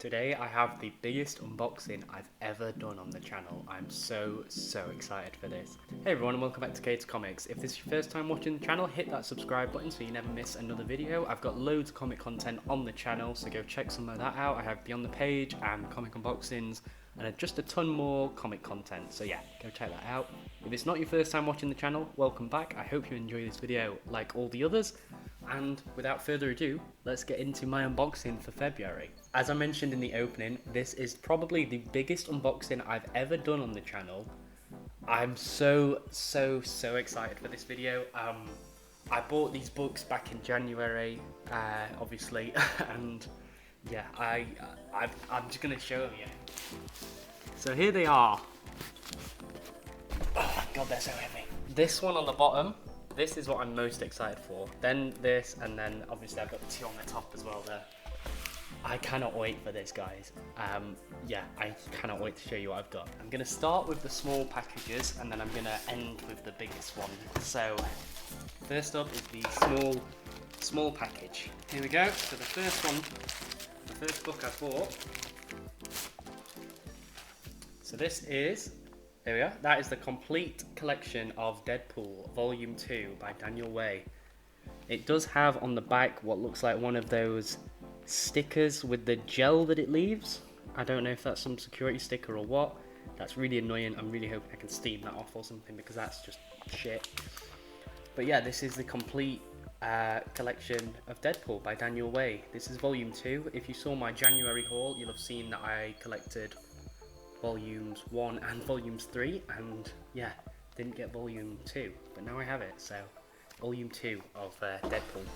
Today I have the biggest unboxing I've ever done on the channel. I'm so excited for this. Hey everyone and welcome back to Kate's Comics. If this is your first time watching the channel, hit that subscribe button so you never miss another video. I've got loads of comic content on the channel, so go check some of that out. I have Beyond the Page and comic unboxings and just a ton more comic content, so yeah, go check that out. If it's not your first time watching the channel, welcome back. I hope you enjoy this video like all the others. And without further ado, let's get into my unboxing for February. As I mentioned in the opening, this is probably the biggest unboxing I've ever done on the channel. I'm so excited for this video. I bought these books back in January, obviously, and yeah, I'm just gonna show them you. So here they are. Oh god, they're so heavy. This one on the bottom. This is what I'm most excited for. Then this, and then obviously I've got the two on the top as well there. I cannot wait for this, guys. Yeah, I cannot wait to show you what I've got. I'm gonna start with the small packages, and then I'm gonna end with the biggest one. So, first up is the small package. Here we go. So the first one, the first book I bought. So this is, there we are, that is the complete collection of Deadpool Volume 2 by Daniel Way. It does have on the back what looks like one of those stickers with the gel that it leaves. I don't know if that's some security sticker or what. That's really annoying. I'm really hoping I can steam that off or something because that's just shit. But yeah, this is the complete collection of Deadpool by Daniel Way. This is Volume 2. If you saw my January haul, you'll have seen that I collected Volumes 1 and Volumes 3, and yeah, didn't get Volume 2, but now I have it, so Volume 2 of Deadpool.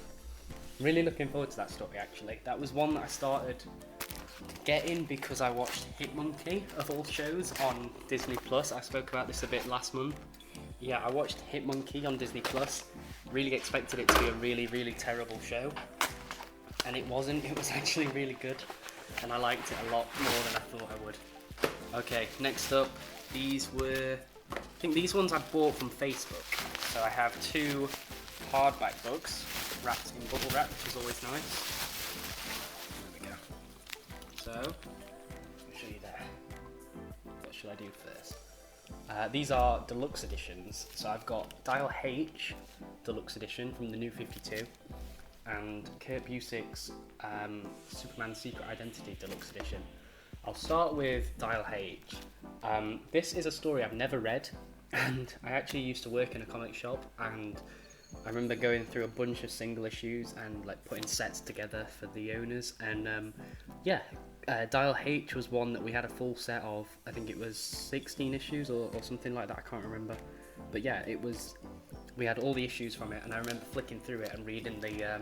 Really looking forward to that story, actually. That was one that I started getting because I watched Hitmonkey, of all shows, on Disney+. I spoke about this a bit last month. Yeah, I watched Hitmonkey on Disney+. Really expected it to be a really terrible show, and it wasn't. It was actually really good, and I liked it a lot more than I thought I would. Okay, next up, these were, I think these ones I bought from Facebook. So I have two hardback books wrapped in bubble wrap, which is always nice. There we go. So, I'll show you there. What should I do first? These are deluxe editions. So I've got Dial H deluxe edition from the New 52 and Kurt Busiek's Superman Secret Identity deluxe edition. I'll start with Dial H. This is a story I've never read, and I actually used to work in a comic shop, and I remember going through a bunch of single issues and like putting sets together for the owners, and yeah, Dial H was one that we had a full set of. I think it was 16 issues or something like that, I can't remember, but yeah, it was, we had all the issues from it, and I remember flicking through it and reading the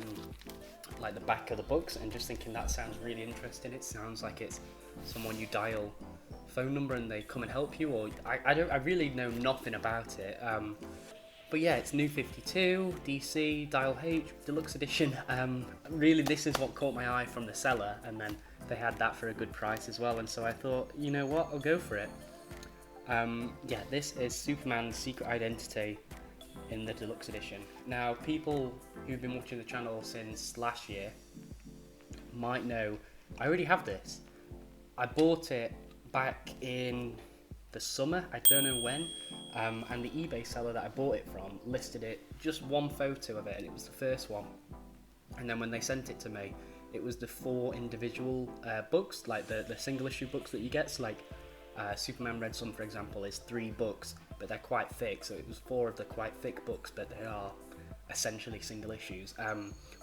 like the back of the books and just thinking that sounds really interesting. It sounds like it's someone you dial phone number and they come and help you, or I really know nothing about it, but yeah, it's New 52 DC Dial H deluxe edition. Really, this is what caught my eye from the seller, and then they had that for a good price as well, and so I thought, you know what, I'll go for it. Yeah, this is Superman's Secret Identity in the deluxe edition. Now, people who've been watching the channel since last year might know I already have this. I bought it back in the summer, I don't know when, and the eBay seller that I bought it from listed it, just one photo of it, and it was the first one. And then when they sent it to me, it was the 4 individual books, like the single issue books that you get. So like Superman Red Sun, for example, is 3 books, but they're quite thick, so it was 4 of the quite thick books, but they are essentially single issues,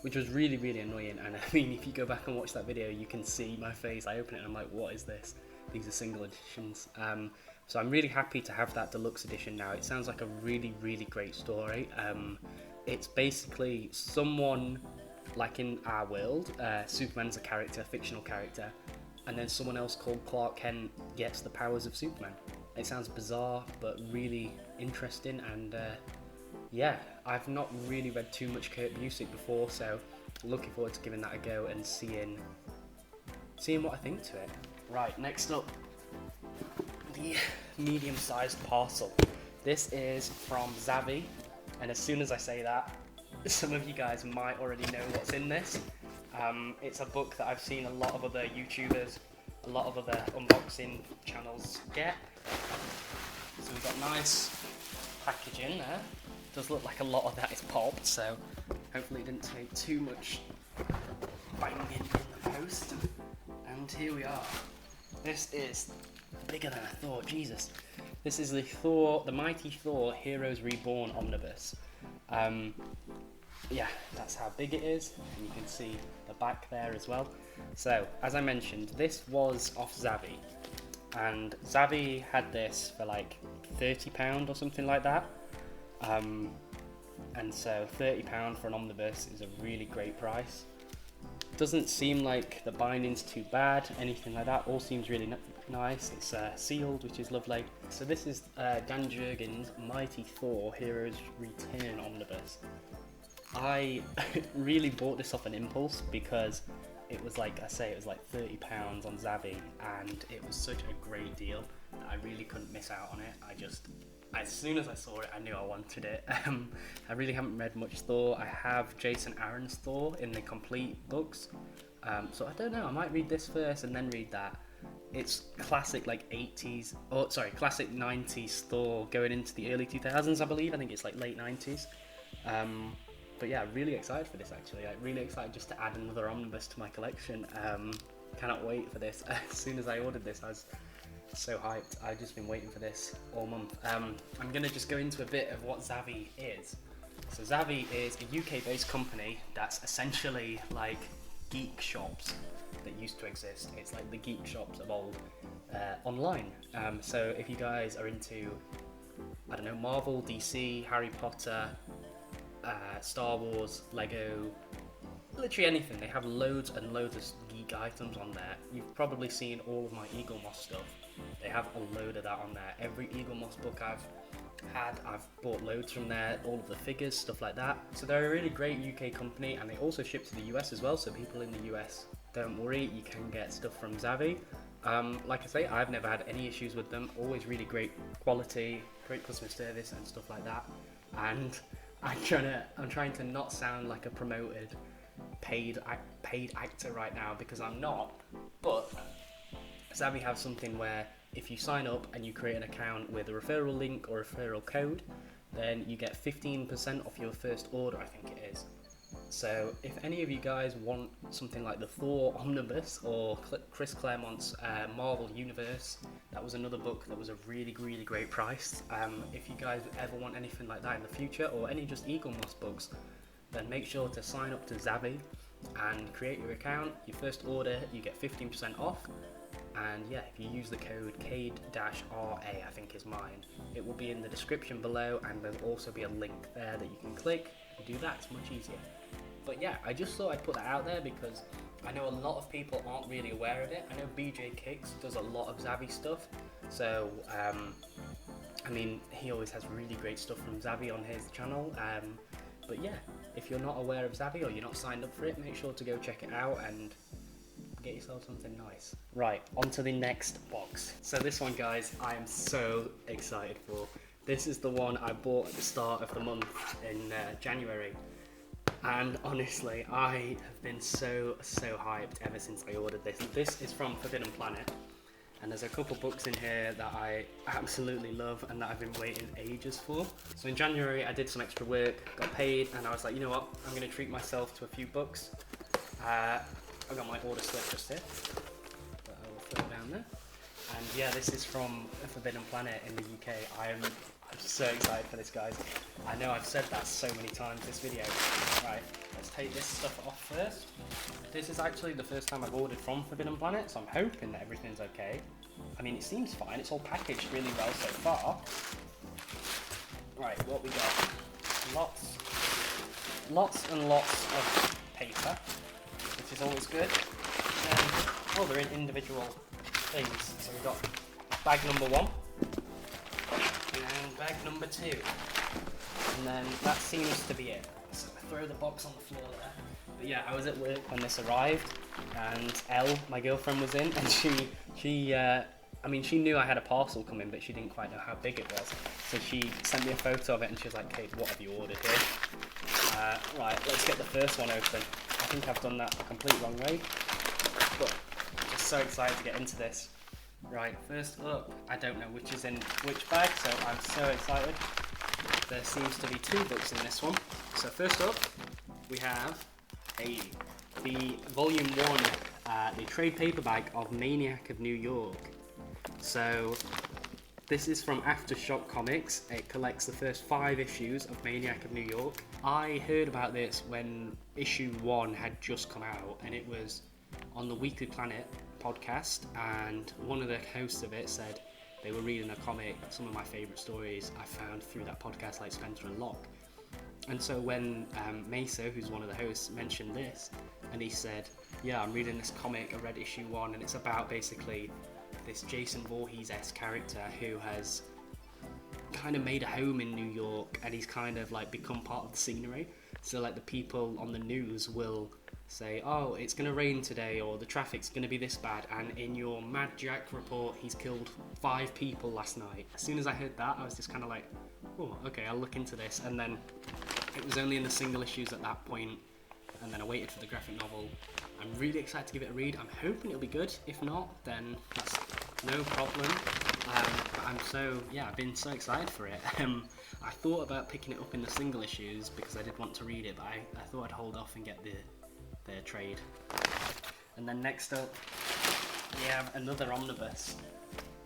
which was really annoying. And I mean, if you go back and watch that video, you can see my face. I open it and I'm like, what is this? These are single editions. So I'm really happy to have that deluxe edition now. It sounds like a really great story. It's basically someone, like in our world, Superman's a character, fictional character, and then someone else called Clark Kent gets the powers of Superman. It sounds bizarre, but really interesting, and yeah, I've not really read too much Kurt Busiek before, so looking forward to giving that a go and seeing what I think to it. Right, next up, the medium-sized parcel. This is from Zavvi, and as soon as I say that, some of you guys might already know what's in this. It's a book that I've seen a lot of other YouTubers, a lot of other unboxing channels get. So we've got nice packaging there. It does look like a lot of that is pulp, so hopefully it didn't take too much banging in the post. And here we are. This is bigger than I thought, Jesus. This is the Mighty Thor Heroes Reborn omnibus. Yeah, that's how big it is, and you can see the back there as well. So, as I mentioned, this was off Zavvi, and Zavvi had this for like £30 or something like that. And so £30 for an omnibus is a really great price. Doesn't seem like the binding's too bad, anything like that. All seems really nice. It's sealed, which is lovely. So this is Dan Jurgen's Mighty Thor Heroes Return omnibus. I really bought this off an impulse because it was like, I say, it was like £30 on Zavvi, and it was such a great deal that I really couldn't miss out on it. As soon as I saw it, I knew I wanted it. I really haven't read much Thor. I have Jason Aaron's Thor in the complete books. So I don't know, I might read this first and then read that. It's classic like 80s, classic 90s Thor going into the early 2000s, I believe. I think it's like late 90s. But yeah, really excited for this actually. Like really excited just to add another omnibus to my collection. Cannot wait for this. As soon as I ordered this, I was so hyped. I've just been waiting for this all month. I'm gonna just go into a bit of what Zavvi is. So Zavvi is a UK-based company that's essentially like geek shops that used to exist. It's like the geek shops of old online. So if you guys are into, I don't know, Marvel, DC, Harry Potter, Star Wars, Lego, literally anything. They have loads and loads of geek items on there. You've probably seen all of my Eagle Moss stuff. They have a load of that on there. Every Eagle Moss book I've had, I've bought loads from there, all of the figures, stuff like that. So they're a really great UK company, and they also ship to the US as well, so people in the US, don't worry, you can get stuff from Zavvi. Like I say, I've never had any issues with them. Always really great quality, great customer service and stuff like that. And I'm trying to not sound like a promoted paid actor right now, because I'm not. But Zavvi have something where if you sign up and you create an account with a referral link or referral code, then you get 15% off your first order, I think it is. So if any of you guys want something like the Thor Omnibus or Chris Claremont's Marvel Universe, that was another book that was a really, really great price. If you guys ever want anything like that in the future, or any just Eagle Moss books, then make sure to sign up to Zavvi and create your account. Your first order, you get 15% off. And yeah, if you use the code CADE-RA, I think is mine, it will be in the description below, and there'll also be a link there that you can click and do that. It's much easier. But yeah, I just thought I'd put that out there because I know a lot of people aren't really aware of it. I know BJ Kicks does a lot of Zavvi stuff, so I mean, he always has really great stuff from Zavvi on his channel. But yeah, if you're not aware of Zavvi or you're not signed up for it, make sure to go check it out and get yourself something nice. Right, on to the next box. So this one, guys, I am so excited for. This is the one I bought at the start of the month in January. And honestly, I have been so hyped ever since I ordered this. This is from Forbidden Planet, and there's a couple books in here that I absolutely love and that I've been waiting ages for. So in January, I did some extra work, got paid, and I was like, you know what, I'm gonna treat myself to a few books. I've got my order slip just here, but I will put it down there. And yeah, this is from Forbidden Planet in the UK. I'm so excited for this, guys. I know I've said that so many times this video. Right, let's take this stuff off first. This is actually the first time I've ordered from Forbidden Planet, so I'm hoping that everything's okay. I mean, it seems fine. It's all packaged really well so far. Right, what we got? Lots and lots of paper, which is always good. Oh, they're in individual things. So we've got bag number 1 and bag number 2, and then that seems to be it. So I throw the box on the floor there. But yeah, I was at work when this arrived, and Elle, my girlfriend, was in, and she knew I had a parcel coming, but she didn't quite know how big it was. So she sent me a photo of it, and she was like, "Kate, what have you ordered here?" Right, let's get the first one open. I think I've done that the complete wrong way, but just so excited to get into this. Right, first up, I don't know which is in which bag, so I'm so excited. There seems to be 2 books in this one. So first up, we have the volume 1, the trade paperback of Maniac of New York. So this is from Aftershock Comics. It collects the first 5 issues of Maniac of New York. I heard about this when issue 1 had just come out, and it was on the Weekly Planet podcast, and one of the hosts of it said they were reading a comic, some of my favourite stories I found through that podcast, like Spencer and Locke. And so when Mesa, who's one of the hosts, mentioned this, and he said, yeah, I'm reading this comic, I read issue 1, and it's about basically this Jason Voorhees-esque character who has kind of made a home in New York, and he's kind of like become part of the scenery. So like the people on the news will say, oh, it's going to rain today, or the traffic's going to be this bad, and in your Mad Jack report he's killed 5 people last night. As soon as I heard that, I was just kind of like, oh, okay, I'll look into this. And then it was only in the single issues at that point, and then I waited for the graphic novel. I'm really excited to give it a read. I'm hoping it'll be good. If not, then that's no problem. But I've been so excited for it. I thought about picking it up in the single issues because I did want to read it, but I thought I'd hold off and get the trade. And then next up, we have another omnibus.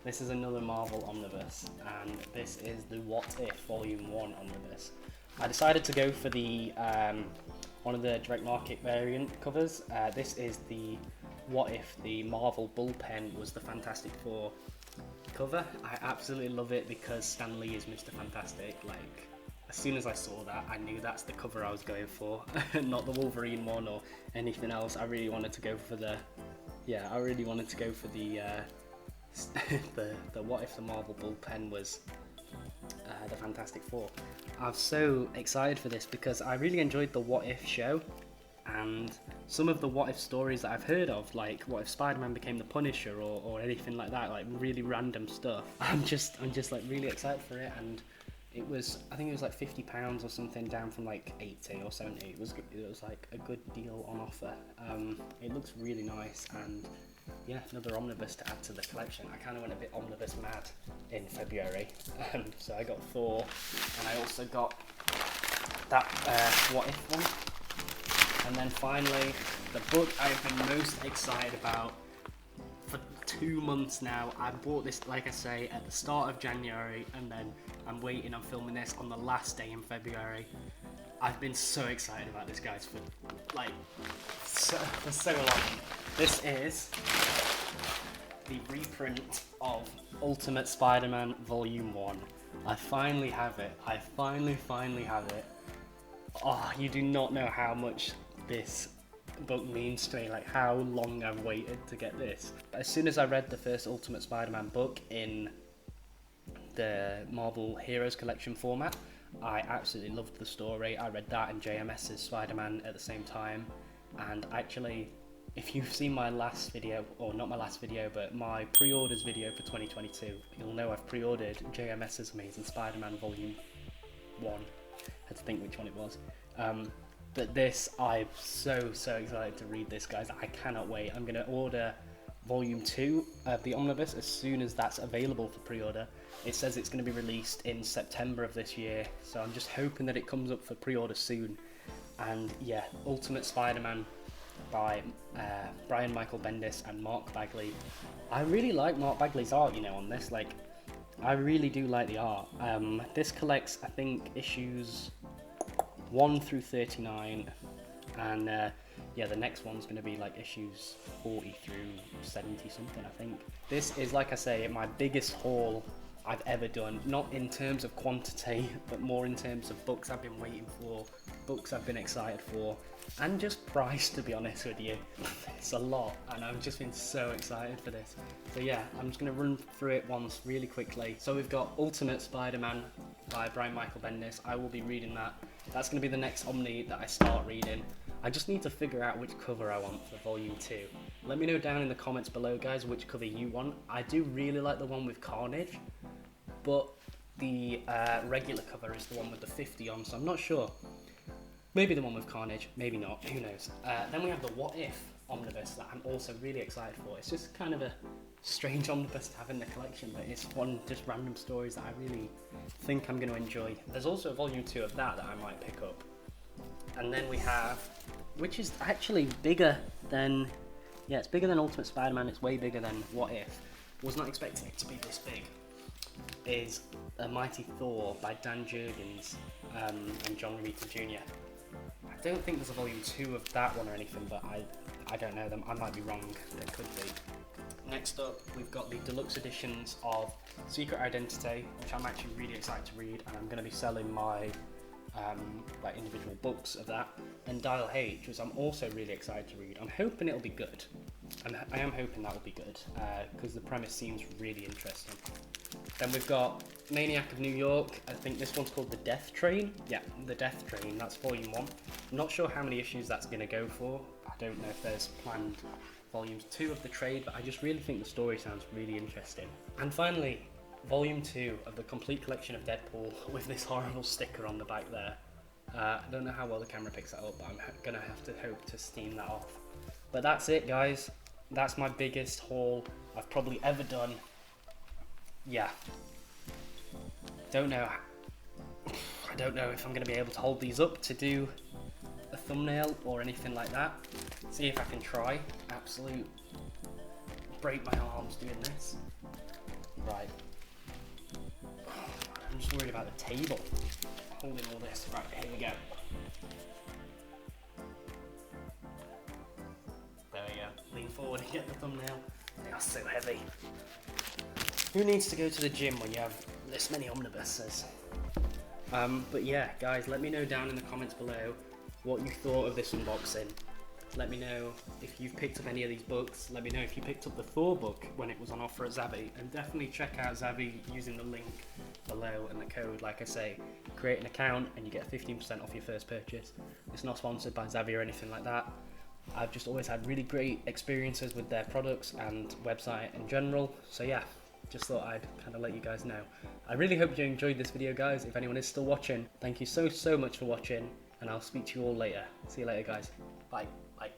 This is another Marvel omnibus, and this is the What If Volume 1 omnibus. I decided to go for the one of the direct market variant covers. This is the What If the Marvel bullpen was the Fantastic Four cover. I absolutely love it because Stan Lee is Mr. Fantastic. Like, as soon as I saw that, I knew that's the cover I was going for, not the Wolverine one or anything else. I really wanted to go for the the What If the Marvel bullpen was the Fantastic Four. I'm so excited for this because I really enjoyed the What If show, and some of the What If stories that I've heard of, like what if Spider-Man became the Punisher or anything like that, like really random stuff. I'm just like really excited for it, and I think it was like £50 or something, down from like 80 or 70. It was like a good deal on offer. It looks really nice, and yeah, another omnibus to add to the collection. I kind of went a bit omnibus mad in February, so I got Thor, and I also got that What If one. And then finally, the book I've been most excited about for 2 months now. I bought this, like I say, at the start of January, and then I'm filming this on the last day in February. I've been so excited about this, guys, for so long. This is the reprint of Ultimate Spider-Man Volume 1. I finally have it. I finally have it. Oh, you do not know how much this book means to me, like how long I've waited to get this. As soon as I read the first Ultimate Spider-Man book in the Marvel Heroes Collection format, I absolutely loved the story. I read that and JMS's Spider-Man at the same time, and actually, if you've seen my last video, or not my last video, but my pre-orders video for 2022, you'll know I've pre-ordered JMS's Amazing Spider-Man Volume 1. I had to think which one it was. But this, I'm so excited to read this, guys. I cannot wait. I'm going to order Volume 2 of the Omnibus as soon as that's available for pre-order. It says it's going to be released in September of this year, so I'm just hoping that it comes up for pre-order soon. And yeah, Ultimate Spider-Man by Brian Michael Bendis and Mark Bagley. I really like Mark Bagley's art, on this. Like, I really do like the art. This collects, I think, issues 1 through 39, and the next one's going to be like issues 40 through 70 something, I think. This is, like I say, my biggest haul I've ever done, not in terms of quantity, but more in terms of books I've been waiting for, books I've been excited for, and just price, to be honest with you. It's a lot, and I've just been so excited for this. So yeah, I'm just going to run through it once really quickly. So we've got Ultimate Spider-Man by Brian Michael Bendis. I will be reading that. That's going to be the next Omni that I start reading. I just need to figure out which cover I want for Volume 2. Let me know down in the comments below, guys, which cover you want. I do really like the one with Carnage, but the regular cover is the one with the 50 on, so I'm not sure. Maybe the one with Carnage, maybe not, who knows. Then we have the What If omnibus that I'm also really excited for. It's just kind of a strange omnibus to have in the collection, but it's one just random stories that I really think I'm going to enjoy. There's also a volume 2 of that I might pick up. And then we have, which is actually bigger than, yeah, it's bigger than Ultimate Spider-Man, it's way bigger than What If. Was not expecting it to be this big. Is A Mighty Thor by Dan Jurgens and John Romita Jr. I don't think there's a volume 2 of that one or anything, but I don't know them. I might be wrong. There could be. Next up, we've got the deluxe editions of Secret Identity, which I'm actually really excited to read, and I'm going to be selling my like individual books of that. And Dial H, which I'm also really excited to read. I'm hoping it'll be good. I am hoping that will be good because the premise seems really interesting. Then we've got Maniac of New York. I think this one's called The Death Train. Yeah, The Death Train, that's volume 1. I'm not sure how many issues that's going to go for. I don't know if there's planned volumes 2 of the trade, but I just really think the story sounds really interesting. And finally, volume 2 of the complete collection of Deadpool with this horrible sticker on the back there. I don't know how well the camera picks that up, but I'm going to have to hope to steam that off. But that's it, guys. That's my biggest haul I've probably ever done. Yeah. Don't know. I don't know if I'm going to be able to hold these up to do a thumbnail or anything like that. See if I can try. Absolute break my arms doing this. Right. I'm just worried about the table holding all this. Right, here we go. There we go. Lean forward and get the thumbnail. They are so heavy. Who needs to go to the gym when you have this many omnibuses? But yeah, guys, let me know down in the comments below what you thought of this unboxing. Let me know if you've picked up any of these books. Let me know if you picked up the Thor book when it was on offer at Zavvi. And definitely check out Zavvi using the link below and the code. Like I say, create an account and you get 15% off your first purchase. It's not sponsored by Zavvi or anything like that. I've just always had really great experiences with their products and website in general. So yeah, just thought I'd kind of let you guys know. I really hope you enjoyed this video, guys. If anyone is still watching, thank you so much for watching, and I'll speak to you all later. See you later, guys. Bye. Bye.